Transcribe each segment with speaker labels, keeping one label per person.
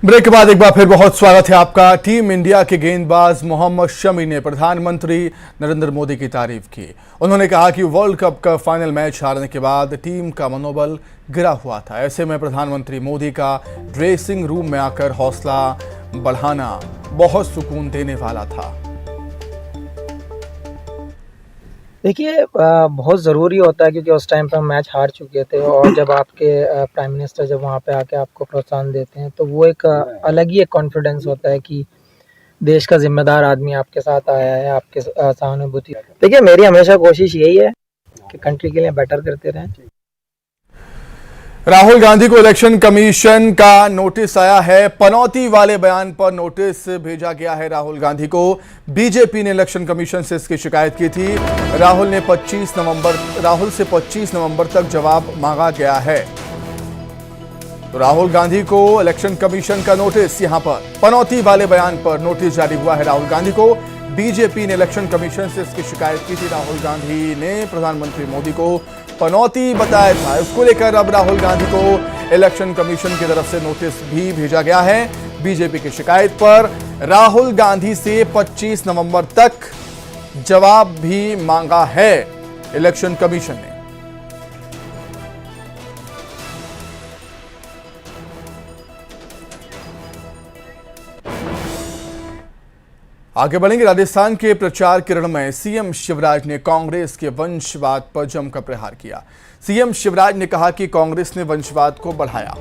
Speaker 1: Break के बाद एक बार फिर बहुत स्वागत है आपका। टीम इंडिया के गेंदबाज मोहम्मद शमी ने प्रधानमंत्री नरेंद्र मोदी की तारीफ की। उन्होंने कहा कि वर्ल्ड कप का फाइनल मैच हारने के बाद टीम का मनोबल गिरा हुआ था। ऐसे में प्रधानमंत्री मोदी का ड्रेसिंग रूम में आकर हौसला बढ़ाना बहुत सुकून देने वाला था।
Speaker 2: देखिए बहुत ज़रूरी होता है क्योंकि उस टाइम पे हम मैच हार चुके थे और जब आपके प्राइम मिनिस्टर जब वहाँ पे आके आपको प्रोत्साहन देते हैं तो वो एक अलग ही एक कॉन्फिडेंस होता है कि देश का जिम्मेदार आदमी आपके साथ आया है, आपके सहानुभूति। देखिए मेरी हमेशा कोशिश यही है कि कंट्री के लिए बेटर करते रहें।
Speaker 1: राहुल गांधी को इलेक्शन कमीशन का नोटिस आया है। पनौती वाले बयान पर नोटिस भेजा गया है राहुल गांधी को। बीजेपी ने इलेक्शन कमीशन से इसकी शिकायत की थी। राहुल से 25 नवंबर तक जवाब मांगा गया है। तो राहुल गांधी को इलेक्शन कमीशन का नोटिस, यहां पर पनौती वाले बयान पर नोटिस जारी हुआ है राहुल गांधी को। बीजेपी ने इलेक्शन कमीशन से इसकी शिकायत की थी। राहुल गांधी ने प्रधानमंत्री मोदी को पनौती बताया था। इसको लेकर अब राहुल गांधी को इलेक्शन कमीशन की तरफ से नोटिस भी भेजा गया है। बीजेपी की शिकायत पर राहुल गांधी से 25 नवंबर तक जवाब भी मांगा है इलेक्शन कमीशन ने। आगे बढ़ेंगे। राजस्थान के प्रचार के रण में सीएम शिवराज ने कांग्रेस के वंशवाद पर जमकर प्रहार किया। सीएम शिवराज ने कहा कि कांग्रेस ने वंशवाद को बढ़ाया।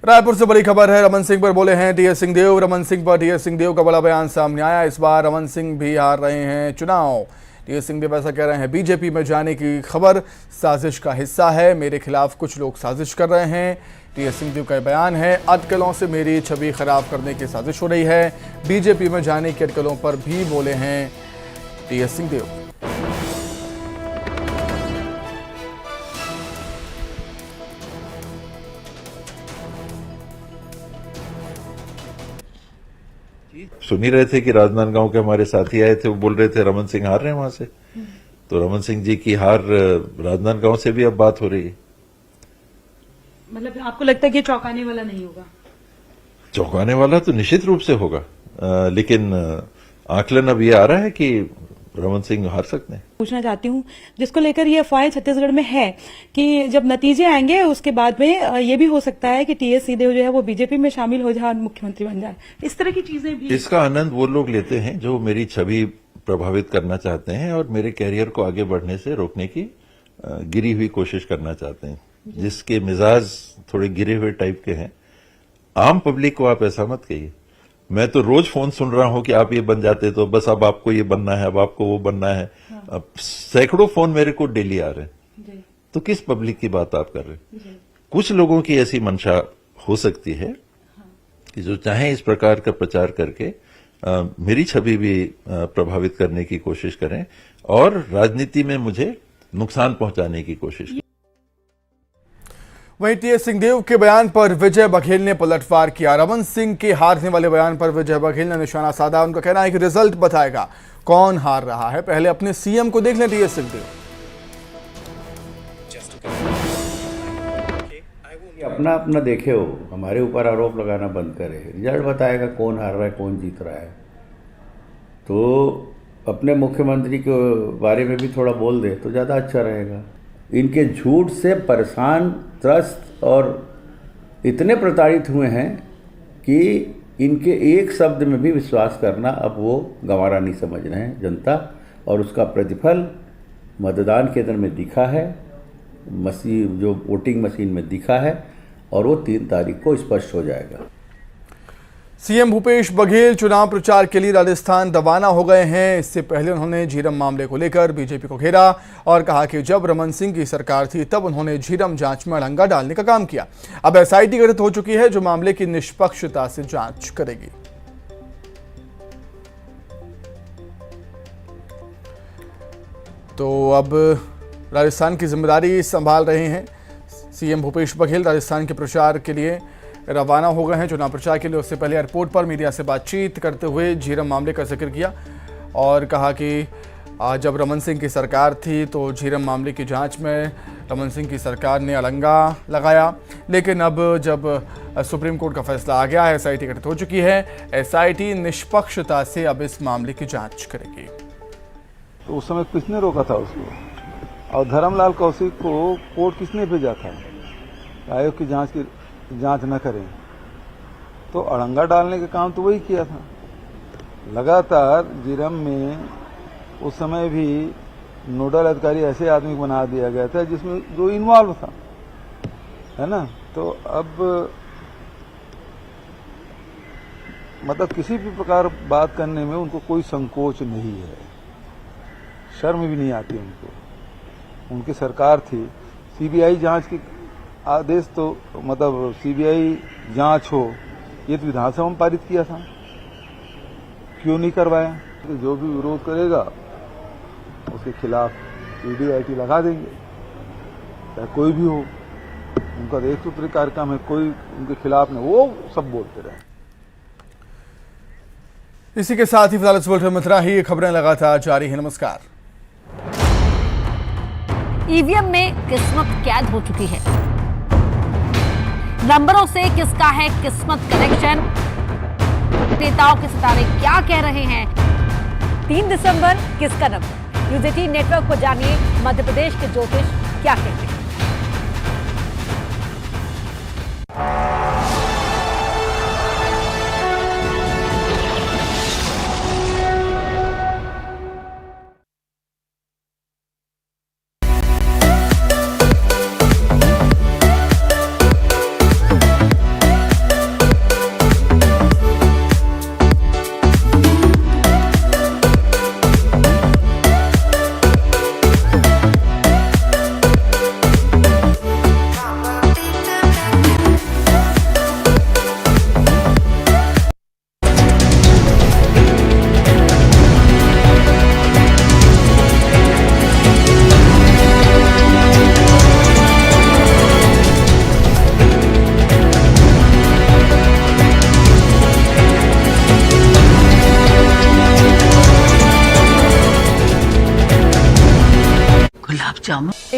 Speaker 1: रायपुर से बड़ी खबर है। रमन सिंह पर बोले हैं टीएस सिंहदेव। रमन सिंह पर टीएस सिंहदेव का बड़ा बयान सामने आया। इस बार रमन सिंह भी हार रहे हैं चुनाव। टीएस सिंहदेव ऐसा कह रहे हैं, बीजेपी में जाने की खबर साजिश का हिस्सा है। मेरे खिलाफ कुछ लोग साजिश कर रहे हैं। टीएस सिंहदेव का बयान है, अटकलों से मेरी छवि खराब करने की साजिश हो रही है। बीजेपी में जाने की अटकलों पर भी बोले हैं टीएस सिंहदेव।
Speaker 3: सुन ही रहे थे कि राजनांदगांव के हमारे साथी आए थे, वो बोल रहे थे रमन सिंह हार रहे हैं वहां से। तो रमन सिंह जी की हार राजनांदगांव से भी अब बात हो रही है।
Speaker 4: मतलब आपको लगता है कि चौंकाने वाला नहीं होगा?
Speaker 3: चौंकाने वाला तो निश्चित रूप से होगा, लेकिन आकलन अब ये आ रहा है कि रमन सिंह हार सकते हैं।
Speaker 4: पूछना चाहती हूँ, जिसको लेकर ये अफवाह छत्तीसगढ़ में है कि जब नतीजे आएंगे उसके बाद में ये भी हो सकता है कि टीएस सिंहदेव जो है वो बीजेपी में शामिल हो जाए और मुख्यमंत्री बन जाए। इस तरह की चीजें भी।
Speaker 3: इसका आनंद वो लोग लेते हैं जो मेरी छवि प्रभावित करना चाहते हैं और मेरे कैरियर को आगे बढ़ने से रोकने की गिरी हुई कोशिश करना चाहते हैं, जिसके मिजाज थोड़े गिरे हुए टाइप के हैं। आम पब्लिक को आप ऐसा मत कहिए। मैं तो रोज फोन सुन रहा हूं कि आप ये बन जाते तो बस, अब आपको ये बनना है, अब आपको वो बनना है। अब सैकड़ों फोन मेरे को डेली आ रहे हैं। तो किस पब्लिक की बात आप कर रहे हैं? कुछ लोगों की ऐसी मंशा हो सकती है कि जो चाहे इस प्रकार का प्रचार करके मेरी छवि भी प्रभावित करने की कोशिश करें और राजनीति में मुझे नुकसान पहुंचाने की कोशिश करें।
Speaker 1: वहीं टीएस सिंहदेव के बयान पर विजय बघेल ने पलटवार किया। रमन सिंह के हारने वाले बयान पर विजय बघेल ने निशाना साधा। उनका कहना है कि रिजल्ट बताएगा कौन हार रहा है। पहले अपने सीएम को देख लें टीएस सिंहदेव।
Speaker 5: अपना अपना देखे हो, हमारे ऊपर आरोप लगाना बंद करे। रिजल्ट बताएगा कौन हार रहा है, कौन जीत रहा है। तो अपने मुख्यमंत्री के बारे में भी थोड़ा बोल दे तो ज़्यादा अच्छा रहेगा। इनके झूठ से परेशान, त्रस्त और इतने प्रताड़ित हुए हैं कि इनके एक शब्द में भी विश्वास करना अब वो गंवारा नहीं समझ रहे हैं जनता। और उसका प्रतिफल मतदान केंद्र में दिखा है, मशीन जो वोटिंग मशीन में दिखा है, और वो 3 तारीख को स्पष्ट हो जाएगा।
Speaker 1: सीएम भूपेश बघेल चुनाव प्रचार के लिए राजस्थान रवाना हो गए हैं। इससे पहले उन्होंने झीरम मामले को लेकर बीजेपी को घेरा और कहा कि जब रमन सिंह की सरकार थी तब उन्होंने झीरम जांच में अड़ंगा डालने का काम किया। अब एसआईटी गठित हो चुकी है जो मामले की निष्पक्षता से जांच करेगी। तो अब राजस्थान की जिम्मेदारी संभाल रहे हैं सीएम भूपेश बघेल। राजस्थान के प्रचार के लिए रवाना हो गए हैं चुनाव प्रचार के लिए। उससे पहले एयरपोर्ट पर मीडिया से बातचीत करते हुए झीरम मामले का जिक्र किया और कहा कि जब रमन सिंह की सरकार थी तो झीरम मामले की जांच में रमन सिंह की सरकार ने अलंगा लगाया, लेकिन अब जब सुप्रीम कोर्ट का फैसला आ गया है, एसआईटी गठित हो चुकी है, एसआईटी निष्पक्षता से अब इस मामले की जांच करेगी।
Speaker 6: तो उस समय किसने रोका था उसको, और धर्मलाल कौशिक को कोर्ट किसने भेजा था आयोग की जांच न करें? तो अड़ंगा डालने का काम तो वही किया था। लगातार झीरम में उस समय भी नोडल अधिकारी ऐसे आदमी बना दिया गया था जिसमें जो इन्वॉल्व था, है ना। तो अब मतलब किसी भी प्रकार बात करने में उनको कोई संकोच नहीं है, शर्म भी नहीं आती उनको। उनकी सरकार थी, सीबीआई जांच की आदेश तो मतलब सीबीआई जांच हो, ये तो विधानसभा में पारित किया था, क्यों नहीं करवाया? जो भी विरोध करेगा उसके खिलाफ ईडी लगा देंगे, चाहे कोई भी हो। उनका एक सूत्री कार्यक्रम है, कोई उनके खिलाफ नहीं, वो सब बोलते रहे।
Speaker 1: इसी के साथ ही फिलहाल इस बुलेटिन में इतना ही। खबरें लगातार जारी है। नमस्कार।
Speaker 7: ईवीएम में किस्मत कैद हो चुकी है। नंबरों से किसका है किस्मत कनेक्शन? नेताओं के सितारे क्या कह रहे हैं? 3 दिसंबर किसका नंबर? न्यूज़ 18 नेटवर्क को जानिए मध्य प्रदेश के ज्योतिष क्या कहते हैं।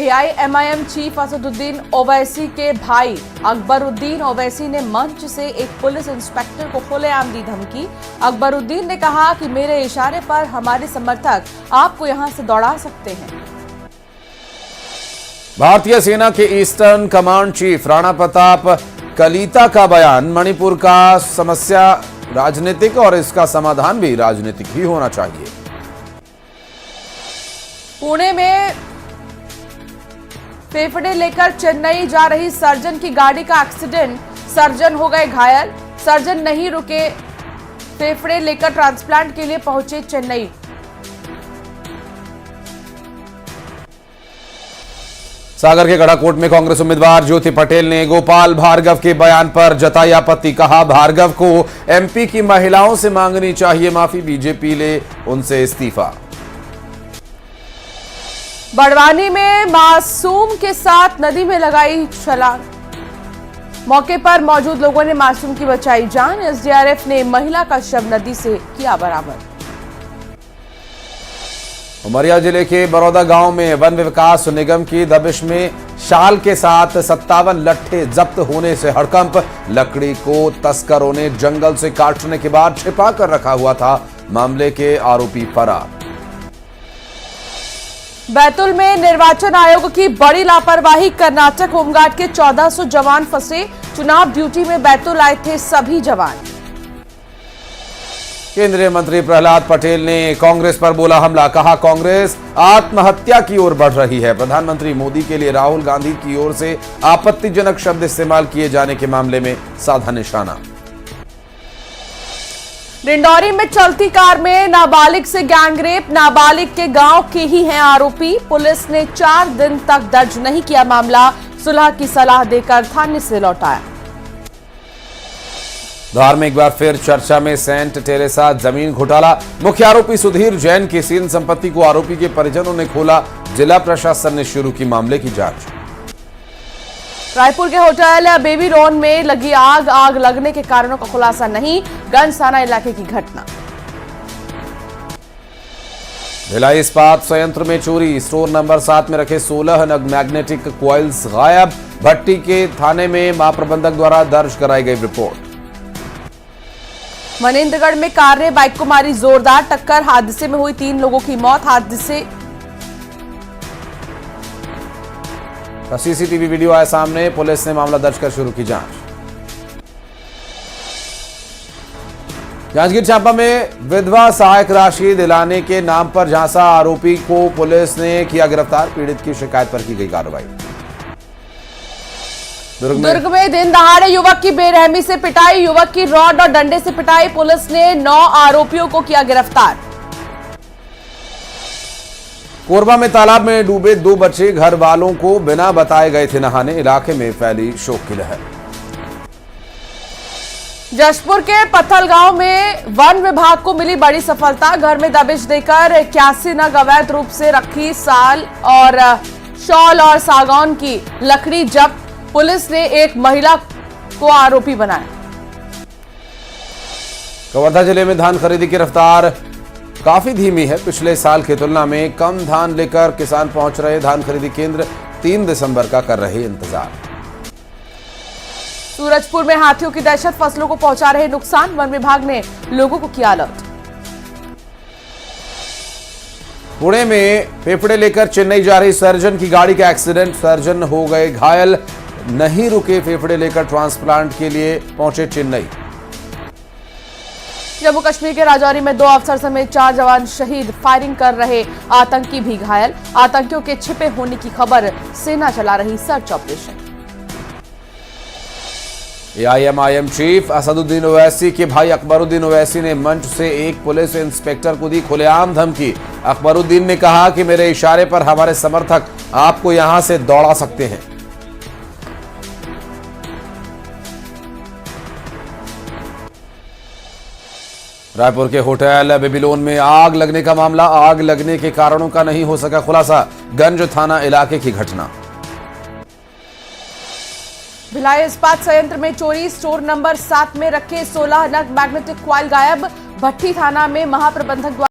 Speaker 8: AIMIM चीफ असदुद्दीन ओवैसी के भाई अकबरुद्दीन ओवैसी ने मंच से एक पुलिस इंस्पेक्टर को खुलेआम दी धमकी। अकबरुद्दीन ने कहा कि मेरे इशारे पर हमारे समर्थक आपको यहां से दौड़ा सकते हैं।
Speaker 9: भारतीय सेना के eastern command chief Rana Pratap Kalita का बयान, मणिपुर का समस्या राजनीतिक और इसका समाधान भी राजनीतिक ही होना चाहिए।
Speaker 8: पुणे में फेफड़े लेकर चेन्नई जा रही सर्जन की गाड़ी का एक्सीडेंट, सर्जन हो गए घायल। सर्जन नहीं रुके, फेफड़े लेकर ट्रांसप्लांट के लिए पहुंचे चेन्नई।
Speaker 9: सागर के गढ़ाकोट में कांग्रेस उम्मीदवार ज्योति पटेल ने गोपाल भार्गव के बयान पर जताई आपत्ति। कहा, भार्गव को एमपी की महिलाओं से मांगनी चाहिए माफी, बीजेपी ले उनसे इस्तीफा।
Speaker 8: बड़वानी में मासूम के साथ नदी में लगाई छलांग, मौके पर मौजूद लोगों ने मासूम की बचाई जान। एसडीआरएफ ने महिला का शव नदी से किया बरामद।
Speaker 9: उमरिया जिले के बरौदा गांव में वन विकास निगम की दबिश में शाल के साथ 57 लट्ठे जब्त होने से हड़कंप। लकड़ी को तस्करों ने जंगल से काटने के बाद छिपा कर रखा हुआ था। मामले के आरोपी फरार।
Speaker 8: बैतूल में निर्वाचन आयोग की बड़ी लापरवाही, कर्नाटक होमगार्ड के 1400 जवान फंसे। चुनाव ड्यूटी में बैतूल आए थे सभी जवान।
Speaker 9: केंद्रीय मंत्री प्रहलाद पटेल ने कांग्रेस पर बोला हमला। कहा, कांग्रेस आत्महत्या की ओर बढ़ रही है। प्रधानमंत्री मोदी के लिए राहुल गांधी की ओर से आपत्तिजनक शब्द इस्तेमाल किए जाने के मामले में साधा निशाना।
Speaker 8: डिंडौरी में चलती कार में नाबालिग से गैंगरेप, नाबालिग के गांव के ही हैं आरोपी। पुलिस ने 4 दिन तक दर्ज नहीं किया मामला, सुलह की सलाह देकर थाने से लौटाया।
Speaker 9: धार में एक बार फिर चर्चा में सेंट टेरेसा जमीन घोटाला। मुख्य आरोपी सुधीर जैन की सील संपत्ति को आरोपी के परिजनों ने खोला। जिला प्रशासन ने शुरू की मामले की जांच।
Speaker 8: रायपुर के होटल बेबी लोन में लगी आग लगने के कारणों का खुलासा नहीं। गंज थाना इलाके की घटना।
Speaker 9: भिलाई इस्पात संयंत्र में चोरी, स्टोर नंबर 7 में रखे 16 नग मैग्नेटिक कॉइल्स गायब। भट्टी के थाने में महाप्रबंधक द्वारा दर्ज कराई गई रिपोर्ट।
Speaker 8: मनेन्द्रगढ़ में कार ने बाइक को मारी जोरदार टक्कर, हादसे में हुई 3 लोगों की मौत। हादसे
Speaker 9: का सीसीटीवी वीडियो आया सामने, पुलिस ने मामला दर्ज कर शुरू की जांच। जांजगीर चांपा में विधवा सहायक राशि दिलाने के नाम पर झांसा आरोपी को पुलिस ने किया गिरफ्तार। पीड़ित की शिकायत पर की गई कार्रवाई।
Speaker 8: दुर्ग में दिन दहाड़े युवक की बेरहमी से पिटाई, युवक की रॉड और डंडे से पिटाई। पुलिस ने 9 आरोपियों को किया गिरफ्तार।
Speaker 9: कोरबा में तालाब में डूबे 2 बच्चे घर वालों को बिना बताए गए थे नहाने। इलाके में फैली शोक की लहर।
Speaker 8: जशपुर के पत्थल गांव में वन विभाग को मिली बड़ी सफलता। घर में दबिश देकर 81 नग अवैध रूप से रखी साल और शॉल और सागौन की लकड़ी जब्त। पुलिस ने एक महिला को आरोपी बनाया।
Speaker 9: कवर्धा जिले में धान खरीदी की रफ्तार काफी धीमी है। पिछले साल की तुलना में कम धान लेकर किसान पहुंच रहे। धान खरीदी केंद्र 3 दिसंबर का कर रहे इंतजार।
Speaker 8: सूरजपुर में हाथियों की दहशत, फसलों को पहुंचा रहे नुकसान। वन विभाग ने लोगों को किया अलर्ट।
Speaker 9: पुणे में फेफड़े लेकर चेन्नई जा रही सर्जन की गाड़ी का एक्सीडेंट, सर्जन हो गए घायल। नहीं रुके फेफड़े लेकर ट्रांसप्लांट के लिए पहुंचे चेन्नई।
Speaker 8: जम्मू कश्मीर के राजौरी में 2 अफसर समेत 4 जवान शहीद, फायरिंग कर रहे आतंकी भी घायल। आतंकियों के छिपे होने की खबर, सेना चला रही search operation.
Speaker 9: AIMIM chief Asaduddin Owaisi के भाई अकबरुद्दीन ओवैसी ने मंच से एक पुलिस इंस्पेक्टर को दी खुलेआम धमकी। अकबरुद्दीन ने कहा कि मेरे इशारे पर हमारे समर्थक आपको यहां से दौड़ा सकते हैं। रायपुर के होटल बेबीलोन में आग लगने का मामला, आग लगने के कारणों का नहीं हो सका खुलासा। गंज थाना इलाके की घटना।
Speaker 8: भिलाई इस्पात संयंत्र में चोरी, स्टोर नंबर 7 में रखे 16 नग मैग्नेटिक कॉइल गायब। भट्टी थाना में महाप्रबंधक द्वारा